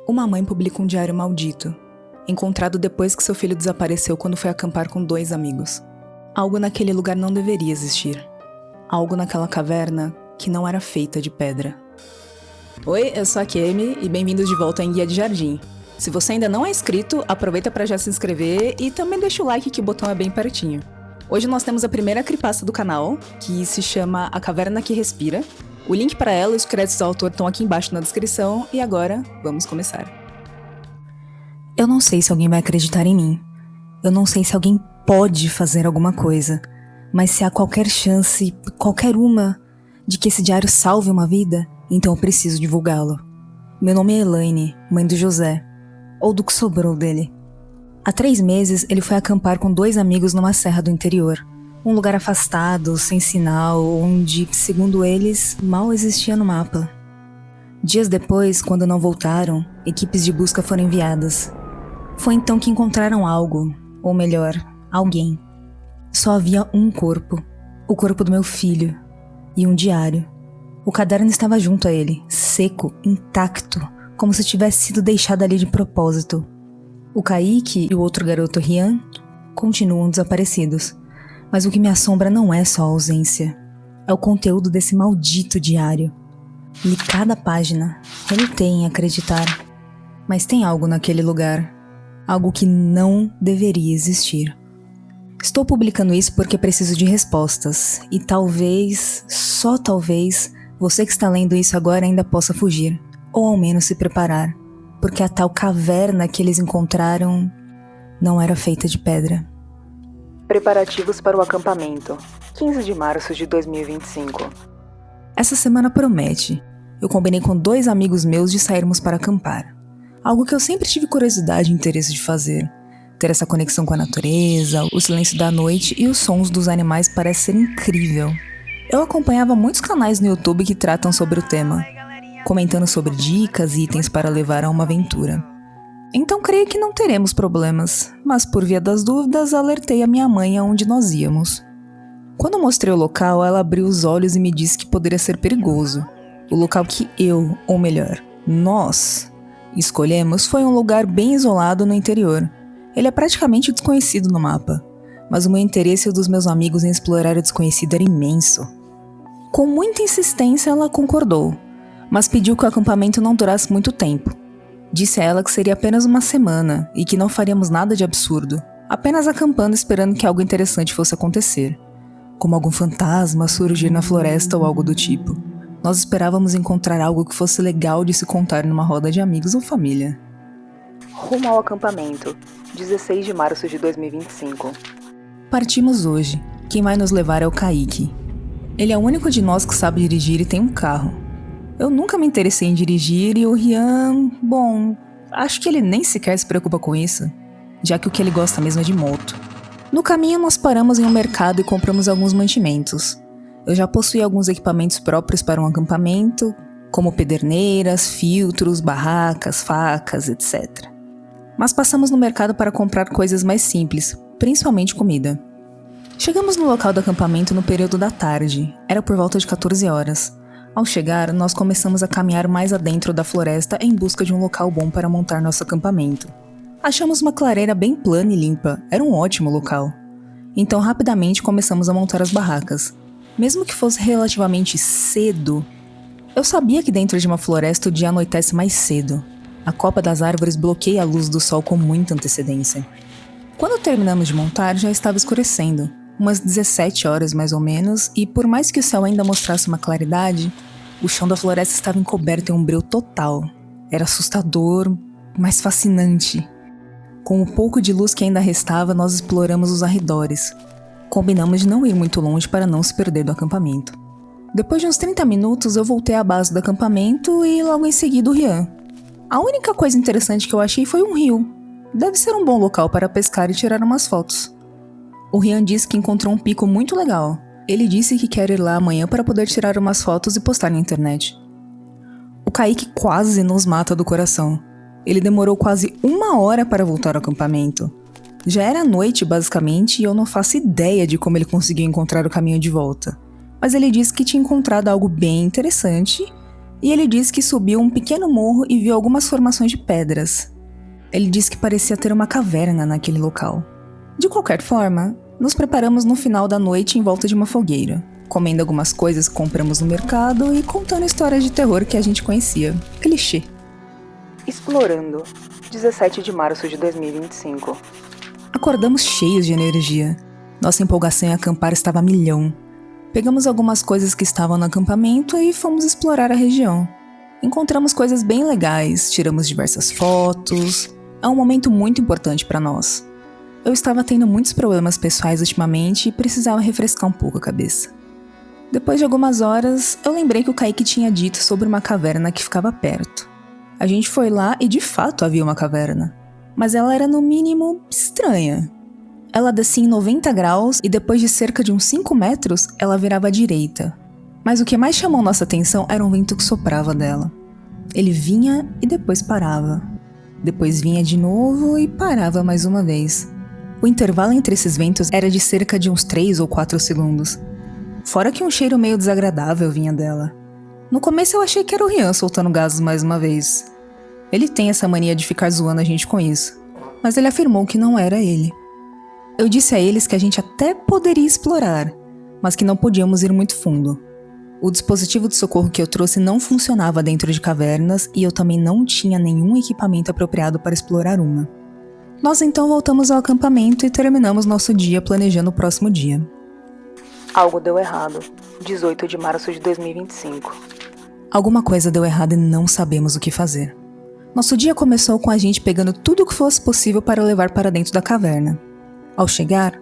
Uma mãe publica um diário maldito, encontrado depois que seu filho desapareceu quando foi acampar com 2 amigos. Algo naquele lugar não deveria existir. Algo naquela caverna que não era feita de pedra. Oi, eu sou a Kemi e bem-vindos de volta em Guia de Jardim. Se você ainda não é inscrito, aproveita para já se inscrever e também deixa o like que o botão é bem pertinho. Hoje nós temos a primeira creepypasta do canal, que se chama A Caverna que Respira. O link para ela e os créditos do autor estão aqui embaixo na descrição e agora vamos começar. Eu não sei se alguém vai acreditar em mim. Eu não sei se alguém pode fazer alguma coisa. Mas se há qualquer chance, qualquer uma, de que esse diário salve uma vida, então eu preciso divulgá-lo. Meu nome é Elaine, mãe do José, ou do que sobrou dele. Há 3 meses ele foi acampar com 2 amigos numa serra do interior. Um lugar afastado, sem sinal, onde, segundo eles, mal existia no mapa. Dias depois, quando não voltaram, equipes de busca foram enviadas. Foi então que encontraram algo, ou melhor, alguém. Só havia um corpo, o corpo do meu filho, e um diário. O caderno estava junto a ele, seco, intacto, como se tivesse sido deixado ali de propósito. O Kaique e o outro garoto Rian continuam desaparecidos. Mas o que me assombra não é só a ausência. É o conteúdo desse maldito diário. Li cada página, relutei em acreditar. Mas tem algo naquele lugar. Algo que não deveria existir. Estou publicando isso porque preciso de respostas. E talvez, só talvez, você que está lendo isso agora ainda possa fugir. Ou ao menos se preparar. Porque a tal caverna que eles encontraram não era feita de pedra. Preparativos para o acampamento, 15 de março de 2025. Essa semana promete. Eu combinei com 2 amigos meus de sairmos para acampar. Algo que eu sempre tive curiosidade e interesse de fazer. Ter essa conexão com a natureza, o silêncio da noite e os sons dos animais parece ser incrível. Eu acompanhava muitos canais no YouTube que tratam sobre o tema, comentando sobre dicas e itens para levar a uma aventura. Então creio que não teremos problemas, mas por via das dúvidas alertei a minha mãe aonde nós íamos. Quando mostrei o local, ela abriu os olhos e me disse que poderia ser perigoso. O local que eu, ou melhor, nós, escolhemos foi um lugar bem isolado no interior. Ele é praticamente desconhecido no mapa, mas o meu interesse e o dos meus amigos em explorar o desconhecido era imenso. Com muita insistência ela concordou, mas pediu que o acampamento não durasse muito tempo. Disse a ela que seria apenas uma semana e que não faríamos nada de absurdo, apenas acampando esperando que algo interessante fosse acontecer, como algum fantasma surgir na floresta ou algo do tipo. Nós esperávamos encontrar algo que fosse legal de se contar numa roda de amigos ou família. Rumo ao acampamento, 16 de março de 2025. Partimos hoje. Quem vai nos levar é o Kaique. Ele é o único de nós que sabe dirigir e tem um carro. Eu nunca me interessei em dirigir e o Rian, bom, acho que ele nem sequer se preocupa com isso, já que o que ele gosta mesmo é de moto. No caminho nós paramos em um mercado e compramos alguns mantimentos. Eu já possuía alguns equipamentos próprios para um acampamento, como pederneiras, filtros, barracas, facas, etc. Mas passamos no mercado para comprar coisas mais simples, principalmente comida. Chegamos no local do acampamento no período da tarde, era por volta de 14 horas. Ao chegar, nós começamos a caminhar mais adentro da floresta em busca de um local bom para montar nosso acampamento. Achamos uma clareira bem plana e limpa, era um ótimo local. Então rapidamente começamos a montar as barracas. Mesmo que fosse relativamente cedo, eu sabia que dentro de uma floresta o dia anoitece mais cedo. A copa das árvores bloqueia a luz do sol com muita antecedência. Quando terminamos de montar, já estava escurecendo. Umas 17 horas mais ou menos, e por mais que o céu ainda mostrasse uma claridade, o chão da floresta estava encoberto em um breu total. Era assustador, mas fascinante. Com o pouco de luz que ainda restava, nós exploramos os arredores. Combinamos de não ir muito longe para não se perder do acampamento. Depois de uns 30 minutos, eu voltei à base do acampamento e logo em seguida o Rian. A única coisa interessante que eu achei foi um rio. Deve ser um bom local para pescar e tirar umas fotos. O Rian disse que encontrou um pico muito legal. Ele disse que quer ir lá amanhã para poder tirar umas fotos e postar na internet. O Kaique quase nos mata do coração. Ele demorou quase 1 hora para voltar ao acampamento. Já era noite, basicamente, e eu não faço ideia de como ele conseguiu encontrar o caminho de volta. Mas ele disse que tinha encontrado algo bem interessante E ele disse que subiu um pequeno morro e viu algumas formações de pedras. Ele disse que parecia ter uma caverna naquele local. De qualquer forma, nos preparamos no final da noite em volta de uma fogueira, comendo algumas coisas que compramos no mercado e contando histórias de terror que a gente conhecia. Clichê. Explorando, 17 de março de 2025. Acordamos cheios de energia. Nossa empolgação em acampar estava a milhão. Pegamos algumas coisas que estavam no acampamento e fomos explorar a região. Encontramos coisas bem legais, tiramos diversas fotos. É um momento muito importante para nós. Eu estava tendo muitos problemas pessoais ultimamente e precisava refrescar um pouco a cabeça. Depois de algumas horas, eu lembrei que o Kaique tinha dito sobre uma caverna que ficava perto. A gente foi lá e de fato havia uma caverna, mas ela era no mínimo estranha. Ela descia em 90 graus e depois de cerca de uns 5 metros, ela virava à direita. Mas o que mais chamou nossa atenção era um vento que soprava dela. Ele vinha e depois parava. Depois vinha de novo e parava mais uma vez. O intervalo entre esses ventos era de cerca de uns 3 ou 4 segundos. Fora que um cheiro meio desagradável vinha dela. No começo eu achei que era o Rian soltando gases mais uma vez. Ele tem essa mania de ficar zoando a gente com isso. Mas ele afirmou que não era ele. Eu disse a eles que a gente até poderia explorar, mas que não podíamos ir muito fundo. O dispositivo de socorro que eu trouxe não funcionava dentro de cavernas e eu também não tinha nenhum equipamento apropriado para explorar uma. Nós então voltamos ao acampamento e terminamos nosso dia planejando o próximo dia. Algo deu errado. 18 de março de 2025. Alguma coisa deu errado e não sabemos o que fazer. Nosso dia começou com a gente pegando tudo o que fosse possível para levar para dentro da caverna. Ao chegar,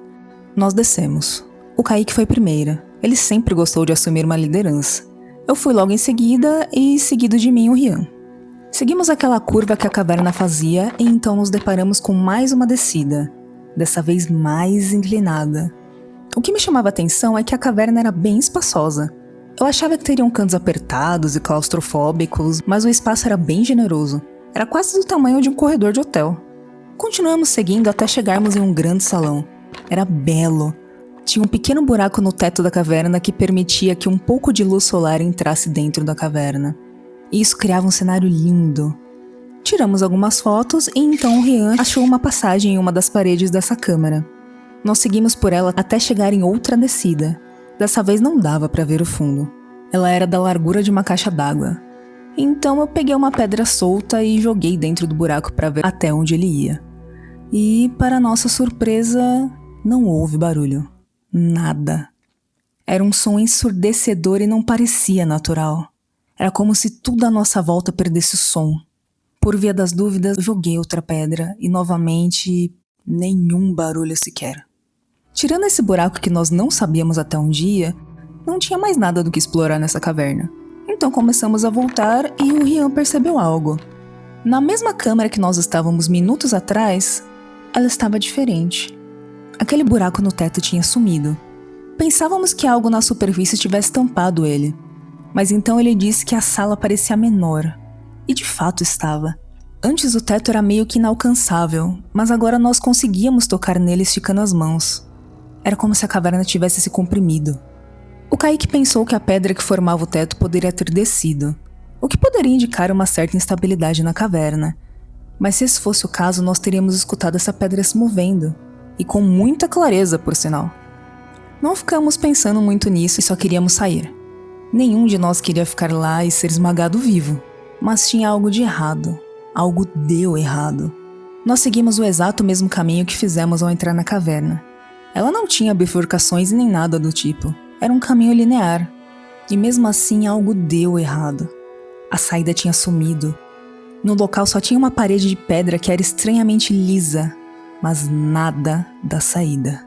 nós descemos. O Kaique foi primeiro. Ele sempre gostou de assumir uma liderança. Eu fui logo em seguida e seguido de mim o Rian. Seguimos aquela curva que a caverna fazia e então nos deparamos com mais uma descida, dessa vez mais inclinada. O que me chamava a atenção é que a caverna era bem espaçosa. Eu achava que teriam cantos apertados e claustrofóbicos, mas o espaço era bem generoso. Era quase do tamanho de um corredor de hotel. Continuamos seguindo até chegarmos em um grande salão. Era belo. Tinha um pequeno buraco no teto da caverna que permitia que um pouco de luz solar entrasse dentro da caverna. E isso criava um cenário lindo. Tiramos algumas fotos e então o Rian achou uma passagem em uma das paredes dessa câmara. Nós seguimos por ela até chegar em outra descida. Dessa vez não dava para ver o fundo. Ela era da largura de uma caixa d'água. Então eu peguei uma pedra solta e joguei dentro do buraco para ver até onde ele ia. E, para nossa surpresa, não houve barulho. Nada. Era um som ensurdecedor e não parecia natural. Era como se tudo à nossa volta perdesse o som. Por via das dúvidas, joguei outra pedra e novamente nenhum barulho sequer. Tirando esse buraco que nós não sabíamos até um dia, não tinha mais nada do que explorar nessa caverna. Então começamos a voltar e o Rian percebeu algo. Na mesma câmera que nós estávamos minutos atrás, ela estava diferente. Aquele buraco no teto tinha sumido. Pensávamos que algo na superfície tivesse tampado ele. Mas então ele disse que a sala parecia menor. E de fato estava. Antes o teto era meio que inalcançável, mas agora nós conseguíamos tocar nele esticando as mãos. Era como se a caverna tivesse se comprimido. O Kaique pensou que a pedra que formava o teto poderia ter descido, o que poderia indicar uma certa instabilidade na caverna. Mas se esse fosse o caso, nós teríamos escutado essa pedra se movendo. E com muita clareza, por sinal. Não ficamos pensando muito nisso e só queríamos sair. Nenhum de nós queria ficar lá e ser esmagado vivo. Mas tinha algo de errado. Algo deu errado. Nós seguimos o exato mesmo caminho que fizemos ao entrar na caverna. Ela não tinha bifurcações nem nada do tipo. Era um caminho linear. E mesmo assim algo deu errado. A saída tinha sumido. No local só tinha uma parede de pedra que era estranhamente lisa. Mas nada da saída.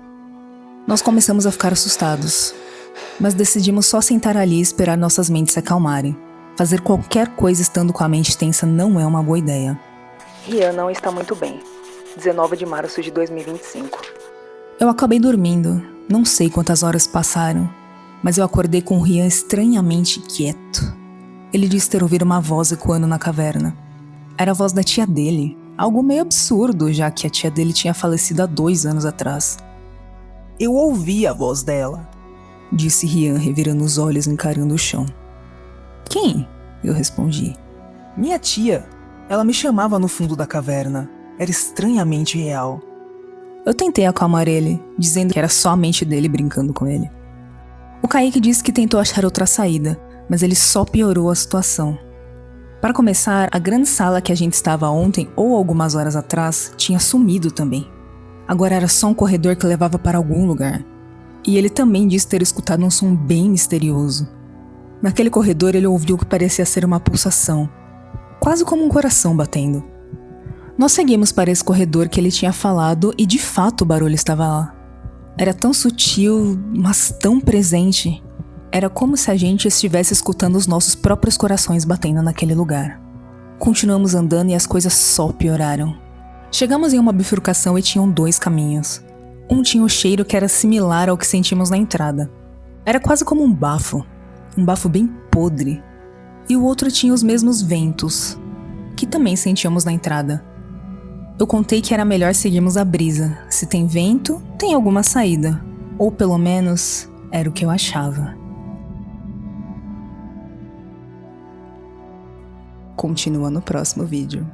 Nós começamos a ficar assustados, mas decidimos só sentar ali e esperar nossas mentes se acalmarem. Fazer qualquer coisa estando com a mente tensa não é uma boa ideia. Rian não está muito bem. 19 de março de 2025. Eu acabei dormindo. Não sei quantas horas passaram, mas eu acordei com o Rian estranhamente quieto. Ele disse ter ouvido uma voz ecoando na caverna. Era a voz da tia dele. Algo meio absurdo, já que a tia dele tinha falecido há 2 anos atrás. Eu ouvi a voz dela, disse Rian, revirando os olhos e encarando o chão. Quem? eu respondi. Minha tia, ela me chamava no fundo da caverna. Era estranhamente real. Eu tentei acalmar ele, dizendo que era só a mente dele brincando com ele. O Kaique disse que tentou achar outra saída, mas ele só piorou a situação. Para começar, a grande sala que a gente estava ontem ou algumas horas atrás tinha sumido também. Agora era só um corredor que levava para algum lugar. E ele também disse ter escutado um som bem misterioso. Naquele corredor ele ouviu o que parecia ser uma pulsação, quase como um coração batendo. Nós seguimos para esse corredor que ele tinha falado e de fato o barulho estava lá. Era tão sutil, mas tão presente. Era como se a gente estivesse escutando os nossos próprios corações batendo naquele lugar. Continuamos andando e as coisas só pioraram. Chegamos em uma bifurcação e tinham 2 caminhos. Um tinha o cheiro que era similar ao que sentimos na entrada. Era quase como um bafo bem podre. E o outro tinha os mesmos ventos, que também sentíamos na entrada. Eu contei que era melhor seguirmos a brisa. Se tem vento, tem alguma saída. Ou pelo menos, era o que eu achava. Continua no próximo vídeo.